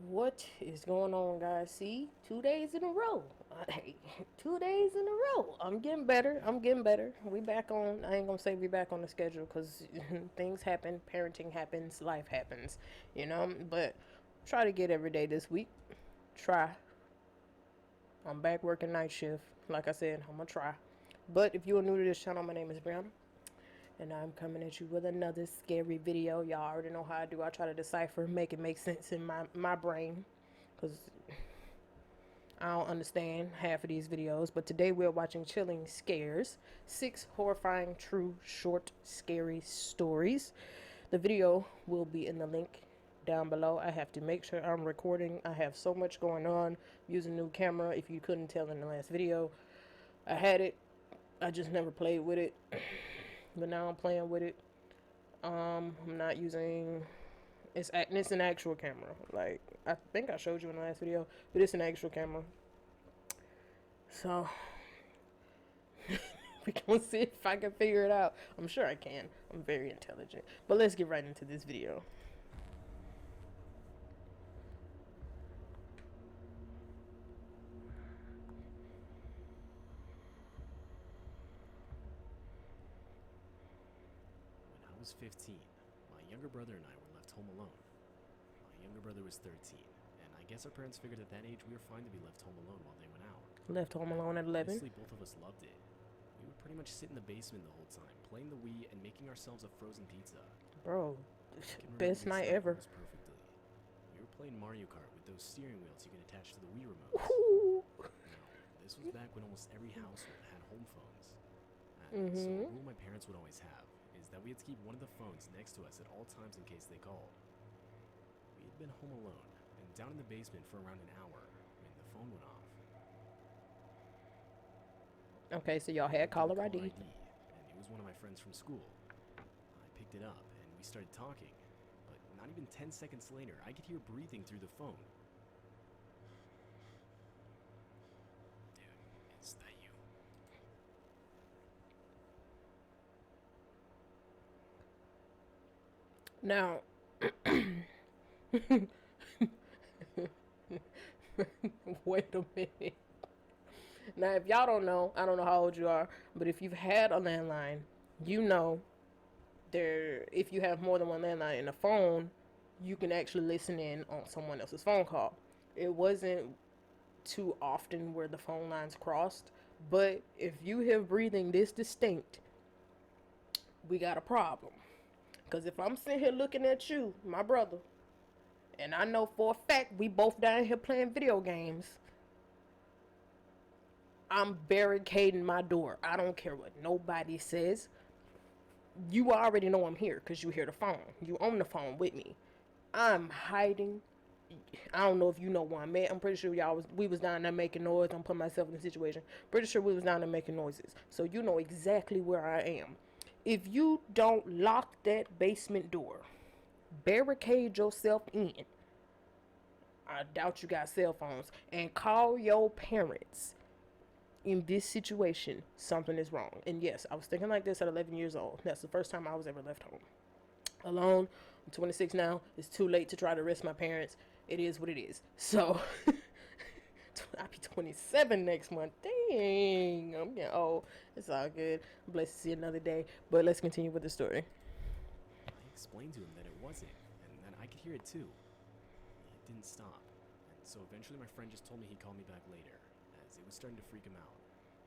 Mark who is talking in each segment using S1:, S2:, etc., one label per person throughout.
S1: What is going on, guys? See, 2 days in a row. Hey, 2 days in a row. I'm getting better. I'm getting better. We back on. I ain't gonna say we back on the schedule because things happen. Parenting happens. Life happens. But try to get every day this week. Try. I'm back working night shift. Like I said, I'm gonna try. But if you are new to this channel, my name is Brianna, and I'm coming at you with another scary video. Y'all already know how I do. I try to decipher, make it make sense in my brain, because I don't understand half of these videos. But today we're watching Chilling Scares, 6 horrifying true short scary stories. The video will be in the link down below. I have to make sure I'm recording. I have so much going on using new camera. If you couldn't tell in the last video, I had it, I just never played with it. But now I'm playing with it. I'm not using it's an actual camera. Like, I think I showed you in the last video, but it's an actual camera. So we gonna see if I can figure it out. I'm sure I can. I'm very intelligent. But let's get right into this video.
S2: When I was 15, my younger brother and I were left home alone. My younger brother was 13, and I guess our parents figured at that age we were fine to be left home alone while they went out.
S1: Left home alone at 11.
S2: Honestly, both of us loved it. We would pretty much sit in the basement the whole time, playing the Wii and making ourselves a frozen pizza.
S1: Bro,
S2: I can
S1: best night ever.
S2: almost perfectly. We were playing Mario Kart with those steering wheels you can attach to the Wii remotes.
S1: Ooh.
S2: Now, this was back when almost every household had home phones. And so a rule my parents would always have is that we had to keep one of the phones next to us at all times in case they called. We had been home alone and down in the basement for around an hour when the phone went off.
S1: Okay, so y'all had caller ID.
S2: And it was one of my friends from school. I picked it up and we started talking, but not even 10 seconds later, I could hear breathing through the phone. Dude, is that you?
S1: Now, wait a minute. Now, if y'all don't know, I don't know how old you are, but if you've had a landline, you know if you have more than one landline in a phone, you can actually listen in on someone else's phone call. It wasn't too often where the phone lines crossed, but if you hear breathing this distinct, we got a problem. Because if I'm sitting here looking at you, my brother, and I know for a fact we both down here playing video games, I'm barricading my door. I don't care what nobody says. You already know I'm here because you hear the phone. You on the phone with me. I'm hiding. I don't know if you know where I'm at. I'm pretty sure we was down there making noise. I'm putting myself in the situation. Pretty sure we was down there making noises. So you know exactly where I am. If you don't lock that basement door, barricade yourself in. I doubt you got cell phones, and call your parents. In this situation, something is wrong. And yes, I was thinking like this at 11 years old. That's the first time I was ever left home alone. I'm 26 now. It's too late to try to arrest my parents. It is what it is. So I'll be 27 next month. Dang, I'm getting old. It's all good. I'm blessed to see another day. But let's continue with the story.
S2: I explained to him that it wasn't, and that I could hear it too. It didn't stop, and so eventually my friend just told me he'd call me back later, as it was starting to freak him out.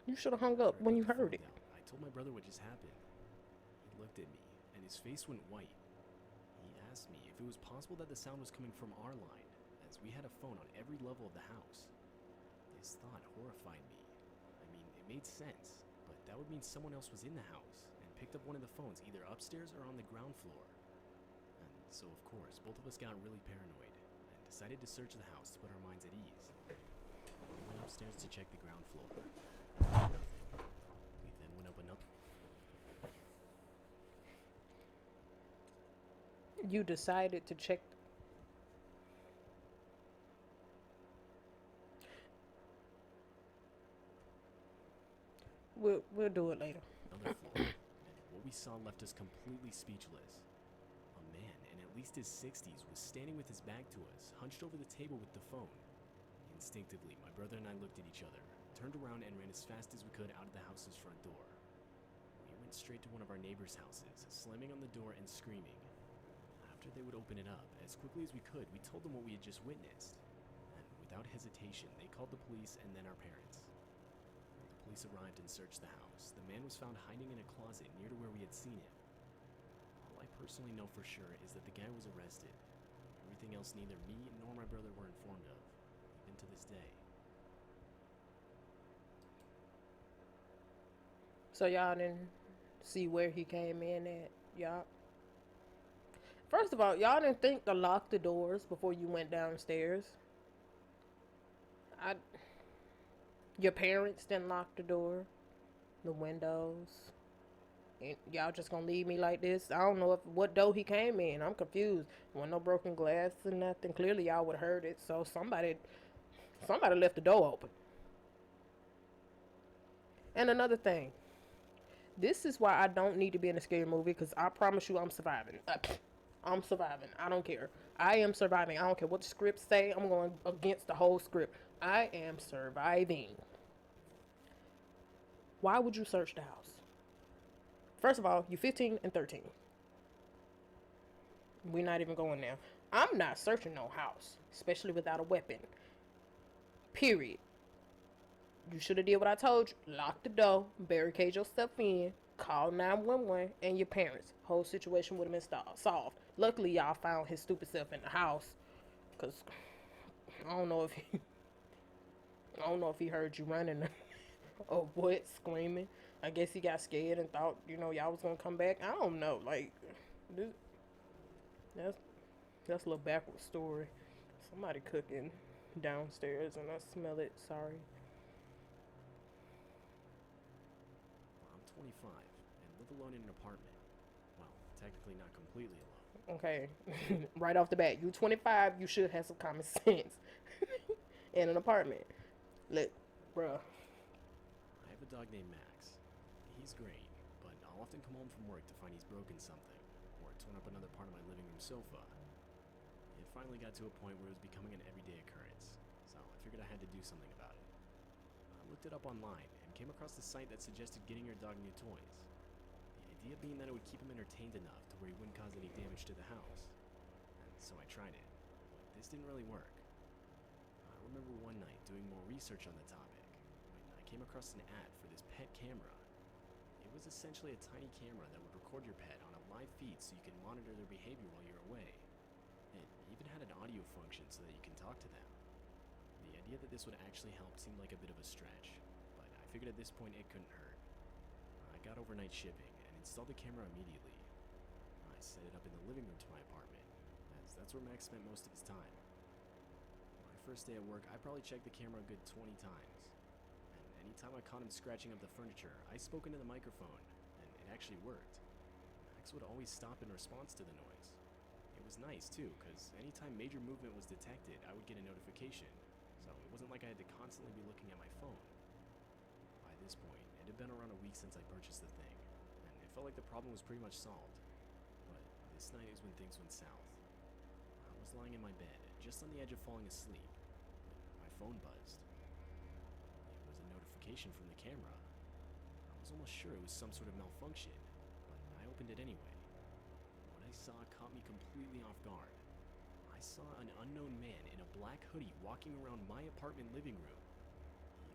S1: You should have hung up when you heard it.
S2: I told my brother what just happened. He looked at me, and his face went white. He asked me if it was possible that the sound was coming from our line, as we had a phone on every level of the house. This thought horrified me. I mean, it made sense, but that would mean someone else was in the house and picked up one of the phones either upstairs or on the ground floor. And so, of course, both of us got really paranoid and decided to search the house to put our minds at ease. We went upstairs to check the ground floor. Nothing. We then went up another.
S1: You decided to check. We'll do it later.
S2: Another floor, and what we saw left us completely speechless. A man in at least his 60s, was standing with his back to us, hunched over the table with the phone. Instinctively, my brother and I looked at each other, turned around and ran as fast as we could out of the house's front door. We went straight to one of our neighbors' houses, slamming on the door and screaming. After they would open it up, as quickly as we could, we told them what we had just witnessed. And without hesitation, they called the police and then our parents. When the police arrived and searched the house, the man was found hiding in a closet near to where we had seen him. All I personally know for sure is that the guy was arrested. Everything else neither me nor my brother were informed of, even to this day.
S1: So y'all didn't see where he came in at, y'all. First of all, y'all didn't think to lock the doors before you went downstairs. I, your parents didn't lock the door, the windows. And y'all just gonna leave me like this? I don't know what door he came in. I'm confused. Wasn't no broken glass or nothing. Clearly y'all would have heard it. So somebody left the door open. And another thing, this is why I don't need to be in a scary movie, because I promise you I'm surviving. I'm surviving. I don't care. I am surviving. I don't care what the script say. I'm going against the whole script. I am surviving. Why would you search the house? First of all, you're 15 and 13. We're not even going there. I'm not searching no house, especially without a weapon. Period. You should have did what I told you. Lock the door, barricade yourself in, call 911 and your parents. Whole situation would have been solved. Luckily, y'all found his stupid self in the house, cause I don't know if he heard you running or what, screaming. I guess he got scared and thought y'all was gonna come back. I don't know. Like this, that's a little backwards story. Somebody cooking downstairs and I smell it. Sorry.
S2: I'm 25 and live alone in an apartment. Well, technically not completely alone.
S1: Okay, right off the bat, you 25. You should have some common sense in an apartment. Look, bruh.
S2: I have a dog named Max. He's great, but I'll often come home from work to find he's broken something, or torn up another part of my living room sofa. It finally got to a point where it was becoming an everyday occurrence, so I figured I had to do something about it. I looked it up online and came across a site that suggested getting your dog new toys. The idea being that it would keep him entertained enough to where he wouldn't cause any damage to the house. And so I tried it, but this didn't really work. I remember one night doing more research on the topic when I came across an ad for this pet camera. It was essentially a tiny camera that would record your pet on a live feed so you can monitor their behavior while you're away. It even had an audio function so that you can talk to them. The idea that this would actually help seemed like a bit of a stretch, but I figured at this point it couldn't hurt. I got overnight shipping and installed the camera immediately. I set it up in the living room to my apartment, as that's where Max spent most of his time. My first day at work, I probably checked the camera a good 20 times. And anytime I caught him scratching up the furniture, I spoke into the microphone, and it actually worked. Max would always stop in response to the noise. It was nice, too, because anytime major movement was detected, I would get a notification, so it wasn't like I had to constantly be looking at my phone. By this point, it had been around a week since I purchased the thing, and it felt like the problem was pretty much solved. But this night is when things went south. I was lying in my bed, just on the edge of falling asleep, when my phone buzzed. It was a notification from the camera. I was almost sure it was some sort of malfunction, but I opened it anyway. What I saw caught me completely off guard. I saw an unknown man in a black hoodie walking around my apartment living room.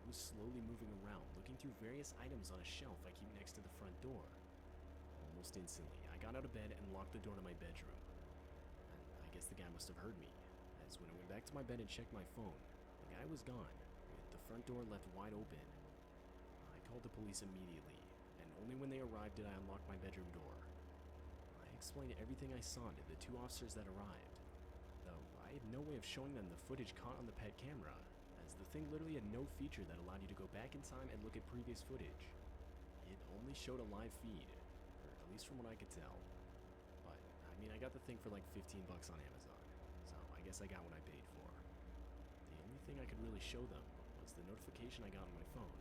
S2: He was slowly moving around, looking through various items on a shelf I keep next to the front door. Almost instantly, I got out of bed and locked the door to my bedroom. And I guess the guy must have heard me, as when I went back to my bed and checked my phone, the guy was gone, with the front door left wide open. I called the police immediately, and only when they arrived did I unlock my bedroom door. I explained everything I saw to the two officers that arrived, though I had no way of showing them the footage caught on the pet camera, as the thing literally had no feature that allowed you to go back in time and look at previous footage. It only showed a live feed, or at least from what I could tell. But, I mean, I got the thing for like $15 on Amazon, so I guess I got what I paid for. The only thing I could really show them was the notification I got on my phone.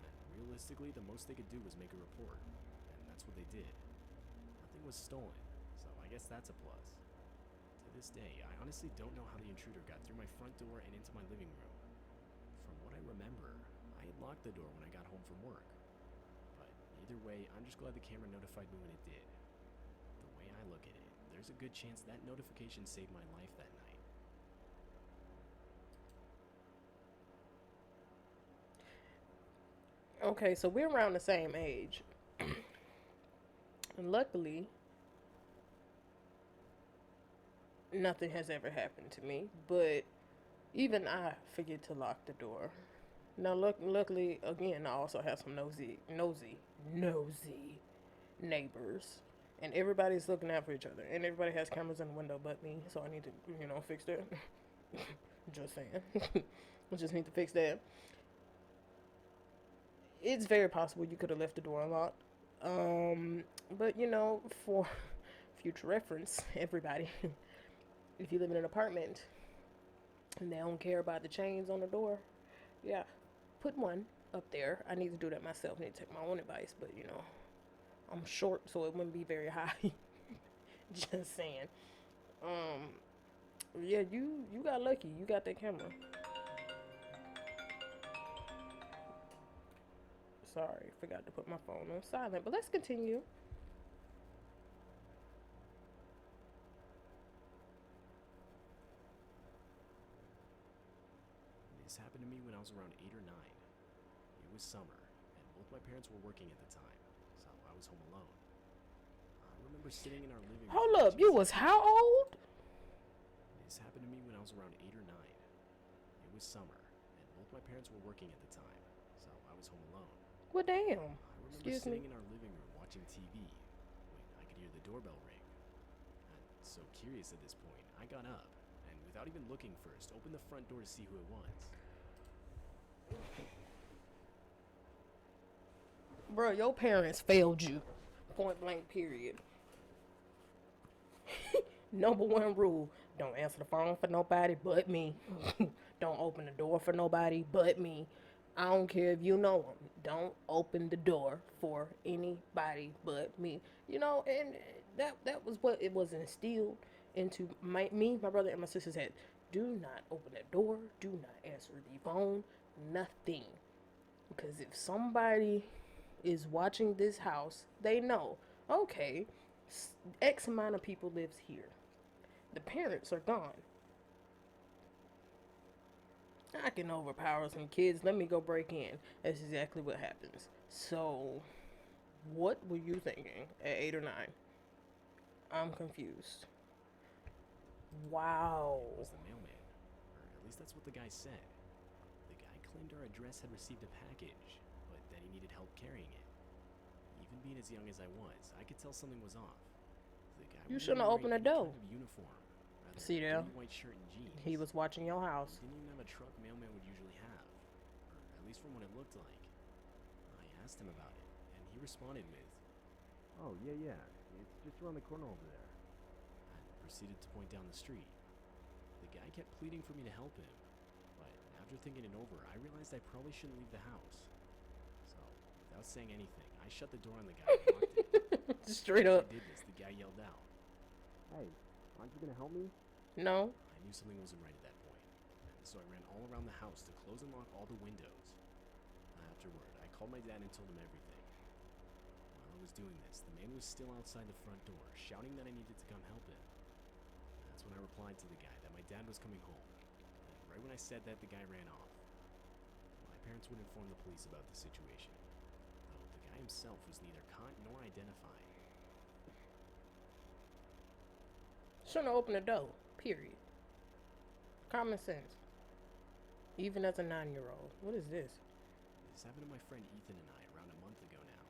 S2: And realistically, the most they could do was make a report, and that's what they did. Nothing was stolen, so I guess that's a plus. this day, I honestly don't know how the intruder got through my front door and into my living room. From what I remember, I had locked the door when I got home from work. But either way, I'm just glad the camera notified me when it did. The way I look at it, there's a good chance that notification saved my life that night.
S1: Okay, so we're around the same age. And luckily, nothing has ever happened to me. But even I forget to lock the door. Now, luckily, again, I also have some nosy neighbors. And everybody's looking out for each other. And everybody has cameras in the window but me. So I need to, fix that. Just saying. I just need to fix that. It's very possible you could have left the door unlocked. But for future reference, everybody, if you live in an apartment and they don't care about the chains on the door, yeah, put one up there. I need to do that myself. I need to take my own advice, but I'm short, so it wouldn't be very high. Just saying. Yeah, you got lucky. You got that camera. Sorry, forgot to put my phone on silent. But let's continue.
S2: This happened to me when I was around 8 or 9. It was summer, and both my parents were working at the time, so I was home alone. I remember sitting in our living room.
S1: Hold up, you was how old?
S2: This happened to me when I was around 8 or 9. It was summer, and both my parents were working at the time, so I was home alone.
S1: Well, damn.
S2: I remember sitting in our living room watching TV when I could hear the doorbell ring. I'm so curious at this point, I got up, and without even looking first, opened the front door to see who it was.
S1: Bro, your parents failed you. Point blank, period. Number one rule: don't answer the phone for nobody but me. Don't open the door for nobody but me. I don't care if you know them. Don't open the door for anybody but me. And that was what it was instilled into my brother, and my sister's head. Do not open the door. Do not answer the phone. Nothing. Because if somebody is watching this house, they know, okay, X amount of people lives here. The parents are gone. I can overpower some kids. Let me go break in. That's exactly what happens. So, what were you thinking at 8 or 9? I'm confused. Wow.
S2: It was the mailman, or at least that's what the guy said. The guy claimed our address had received a package, but that he needed help carrying it. Even being as young as I was, I could tell something was off. The guy
S1: You shouldn't have opened the door.
S2: Kind of uniform.
S1: See there?
S2: White shirt and jeans.
S1: He was watching your house.
S2: He didn't even have a truck mailman would usually have, or at least from what it looked like. I asked him about it, and he responded with,
S3: "Oh, yeah, it's just around the corner over there."
S2: I proceeded to point down the street. The guy kept pleading for me to help him, but after thinking it over, I realized I probably shouldn't leave the house. So, without saying anything, I shut the door on the guy and locked it.
S1: Straight up.
S2: As I did this, the guy yelled out,
S3: "Hey, aren't you gonna help me?"
S1: No.
S2: I knew something wasn't right at that point, and so I ran all around the house to close and lock all the windows. Afterward, I called my dad and told him everything. While I was doing this, the man was still outside the front door, shouting that I needed to come help him. That's when I replied to the guy that my dad was coming home. And right when I said that, the guy ran off. My parents would inform the police about the situation, though the guy himself was neither caught nor identified.
S1: Shouldn't have opened the door. Period. Common sense. Even as a 9-year-old. What is this?
S2: This happened to my friend Ethan and I around a month ago now.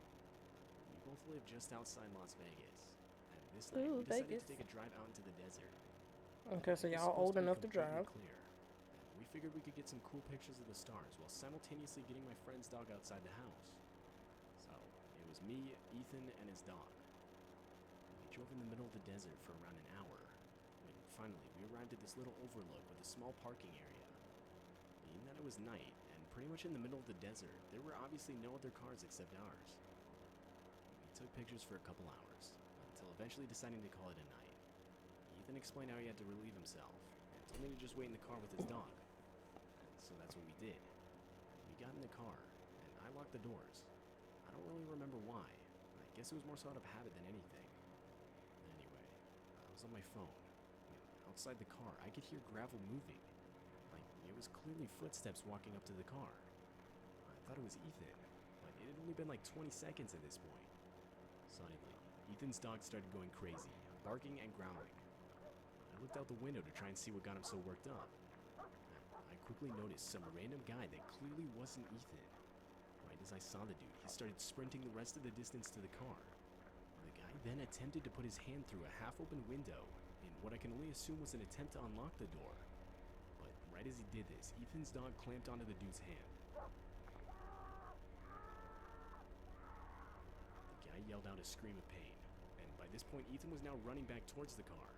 S2: We both live just outside Las Vegas, and this night we decided to take a drive out into the desert.
S1: Okay, so y'all old enough to drive.
S2: Clear, and we figured we could get some cool pictures of the stars while simultaneously getting my friend's dog outside the house. So, it was me, Ethan, and his dog. We drove in the middle of the desert for around an hour, when finally we arrived at this little overlook with a small parking area. Being that it was night, and pretty much in the middle of the desert, there were obviously no other cars except ours. We took pictures for a couple hours, until eventually deciding to call it a night. Ethan explained how he had to relieve himself, and told me to just wait in the car with his dog. So that's what we did. We got in the car, and I locked the doors. I don't really remember why. I guess it was more so out of habit than anything. Anyway, I was on my phone. Outside the car, I could hear gravel moving. Like, it was clearly footsteps walking up to the car. I thought it was Ethan, but it had only been like 20 seconds at this point. Suddenly, Ethan's dog started going crazy, barking and growling. I looked out the window to try and see what got him so worked up. I quickly noticed some random guy that clearly wasn't Ethan. Right as I saw the dude, he started sprinting the rest of the distance to the car. The guy then attempted to put his hand through a half-open window in what I can only assume was an attempt to unlock the door. But right as he did this, Ethan's dog clamped onto the dude's hand. The guy yelled out a scream of pain, and by this point Ethan was now running back towards the car.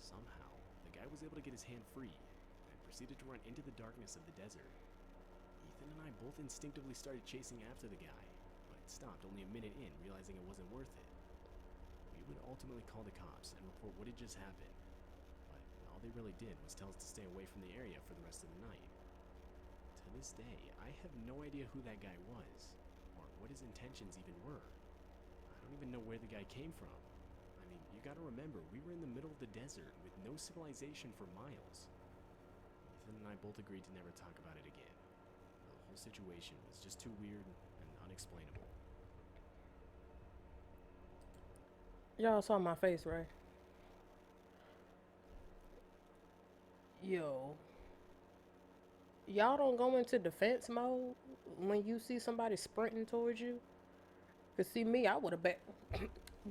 S2: Somehow, the guy was able to get his hand free and proceeded to run into the darkness of the desert. Ethan and I both instinctively started chasing after the guy, but stopped only a minute in, realizing it wasn't worth it. We would ultimately call the cops and report what had just happened, but all they really did was tell us to stay away from the area for the rest of the night. To this day, I have no idea who that guy was, or what his intentions even were. I don't even know where the guy came from. I mean, you gotta remember, we were in the middle of the desert with no civilization for miles. Ethan and I both agreed to never talk about it again. The whole situation was just too weird and unexplainable.
S1: Y'all saw my face, right? Yo. Y'all don't go into defense mode when you see somebody sprinting towards you? Cause see me, I would have bet.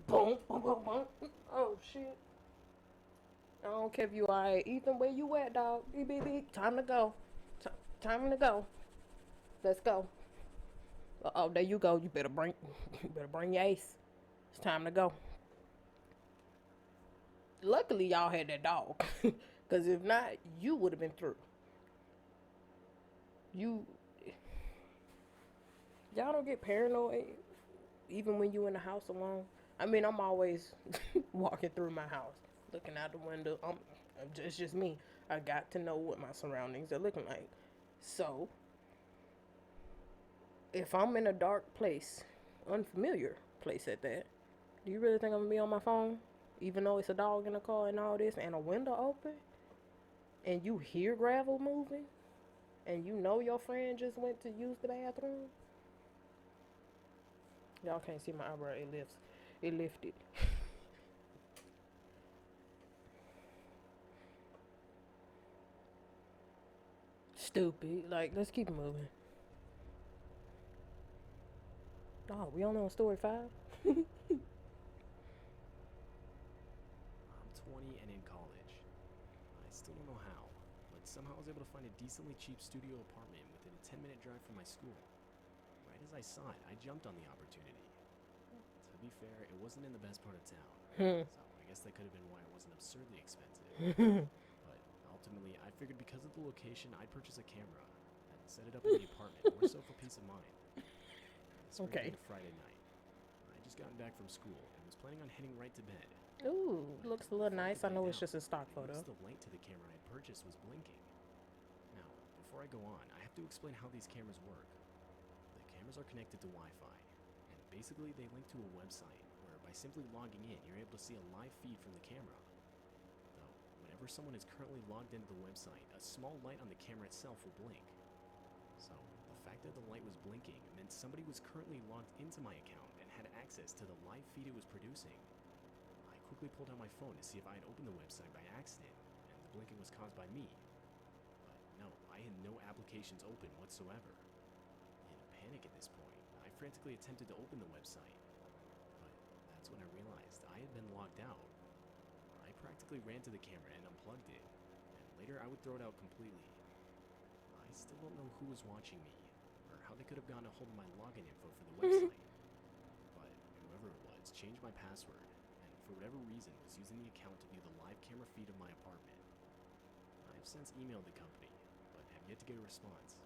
S1: Boom, boom, boom, boom. Oh shit. I don't care if you alright. Ethan, where you at, dog? Beep, beep, beep. Time to go. Time to go. Let's go. Oh, there you go. You better bring your ace. It's time to go. Luckily, y'all had that dog. Cause if not, you would have been through. Y'all don't get paranoid even when you in the house alone. I mean, I'm always walking through my house, looking out the window. It's just me. I got to know what my surroundings are looking like. So, if I'm in a dark place, unfamiliar place at that, do you really think I'm gonna be on my phone? Even though it's a dog in the car and all this, and a window open, and you hear gravel moving, and you know your friend just went to use the bathroom? Y'all can't see my eyebrow. It lifts. It lifted. Stupid. Like, let's keep moving. Oh, we only on story 5?
S2: I'm 20 and in college. I still don't know how, but somehow I was able to find a decently cheap studio apartment within a 10-minute drive from my school. Right as I saw it, I jumped on the opportunity. To be fair, it wasn't in the best part of town, so I guess that could have been why it wasn't absurdly expensive. But ultimately, I figured because of the location, I'd purchase a camera and set it up in the apartment, more so for peace of mind. This would have been a Friday night. I had just gotten back from school and was planning on heading right to bed.
S1: Ooh, looks a little
S2: Before
S1: nice. I
S2: could
S1: know
S2: lay
S1: it's
S2: down,
S1: just a stock
S2: I
S1: photo.
S2: noticed the light to the camera I purchased was blinking. Now, before I go on, I have to explain how these cameras work. The cameras are connected to Wi-Fi, and basically they link to a website where by simply logging in, you're able to see a live feed from the camera. Though, whenever someone is currently logged into the website, a small light on the camera itself will blink. So, the fact that the light was blinking meant somebody was currently logged into my account and had access to the live feed it was producing. I quickly pulled out my phone to see if I had opened the website by accident, and the blinking was caused by me. But no, I had no applications open whatsoever. In a panic at this point, I frantically attempted to open the website. But that's when I realized I had been logged out. I practically ran to the camera and unplugged it, and later I would throw it out completely. I still don't know who was watching me, or how they could have gotten a hold of my login info for the website. But whoever it was changed my password, and for whatever reason was using the account to view the live camera feed of my apartment. I've since emailed the company, but have yet to get a response.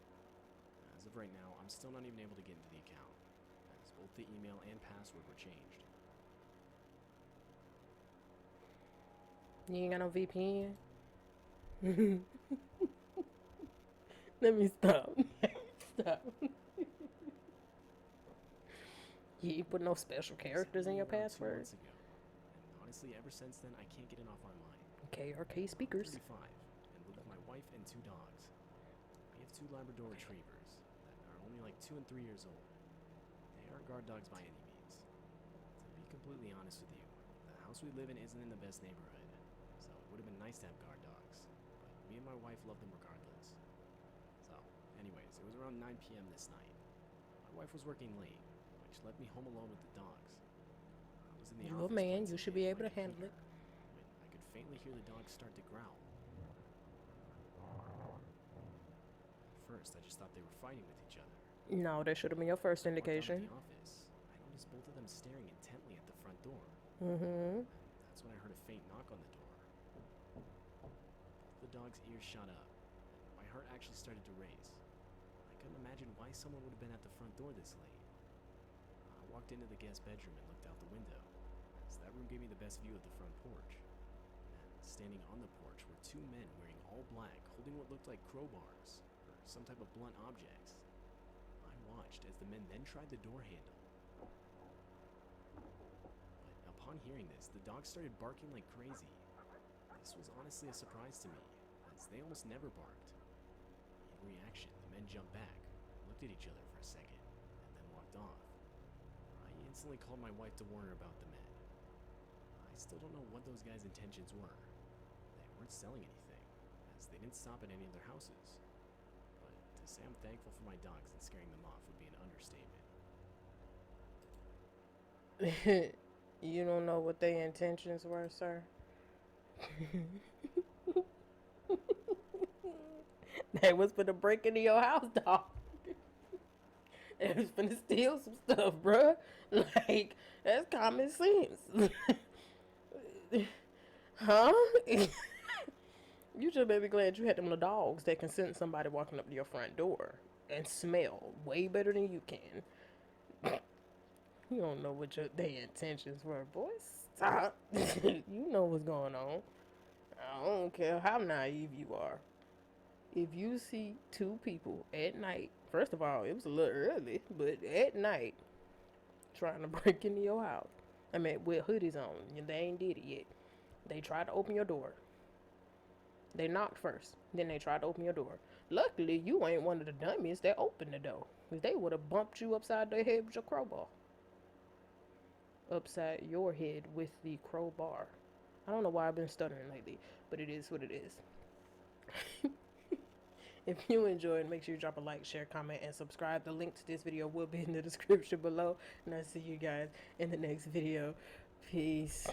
S2: As of right now, I'm still not even able to get into the account, as both the email and password were changed.
S1: You ain't got no VPN? Let me stop. Stop. You ain't put no special characters in your
S2: Around 2
S1: password?
S2: months ago. And honestly, ever since then, I can't get it off my mind.
S1: KRK speakers.
S2: 35 and live with my wife and 2 dogs. We have 2 Labrador retrievers that are only like 2 and 3 years old. They aren't guard dogs by any means. To be completely honest with you, the house we live in isn't in the best neighborhood, so it would have been nice to have guard dogs. But me and my wife love them regardless. So, anyways, it was around 9 p.m. this night. My wife was working late, which left me home alone with the dogs. I was in the
S1: You a
S2: office
S1: man,
S2: playing
S1: you
S2: some
S1: should
S2: game
S1: be
S2: on
S1: able
S2: my
S1: to handle
S2: computer
S1: it.
S2: when I could faintly hear the dogs start to growl. At first, I just thought they were fighting with each other.
S1: No, that should have been your first
S2: Walked out of
S1: indication.
S2: the office. I noticed both of them staring intently at the front door.
S1: Mm-hmm.
S2: That's when I heard a faint knock on the door. Both the dogs' ears shot up, and my heart actually started to race. I couldn't imagine why someone would have been at the front door this late. I walked into the guest bedroom and looked out the window, as that room gave me the best view of the front porch. And standing on the porch were 2 men wearing all black, holding what looked like crowbars, or some type of blunt objects. I watched as the men then tried the door handle. But upon hearing this, the dogs started barking like crazy. This was honestly a surprise to me, as they almost never barked. In reaction, the men jumped back, looked at each other for a second, and then walked off. I instantly called my wife to warn her about the men. I still don't know what those guys' intentions were. They weren't selling anything, as they didn't stop at any of their houses. But to say I'm thankful for my dogs and scaring them off would be an understatement.
S1: You don't know what their intentions were, sir? They was finna break into your house, dog. They was finna steal some stuff, bruh. Like, that's common sense. Huh? You should be glad you had them little dogs that can sense somebody walking up to your front door and smell way better than you can. You don't know what their intentions were, boy. Stop. You know what's going on. I don't care how naive you are. If you see 2 people at night, first of all, it was a little early, but at night, trying to break into your house. I mean, with hoodies on, and they ain't did it yet. They tried to open your door. They knocked first, then they tried to open your door. Luckily, you ain't one of the dummies that opened the door. If they would have bumped you upside the head with your crowbar. Upside your head with the crowbar. I don't know why I've been stuttering lately, but it is what it is. If you enjoyed, make sure you drop a like, share, comment, and subscribe. The link to this video will be in the description below. And I'll see you guys in the next video. Peace.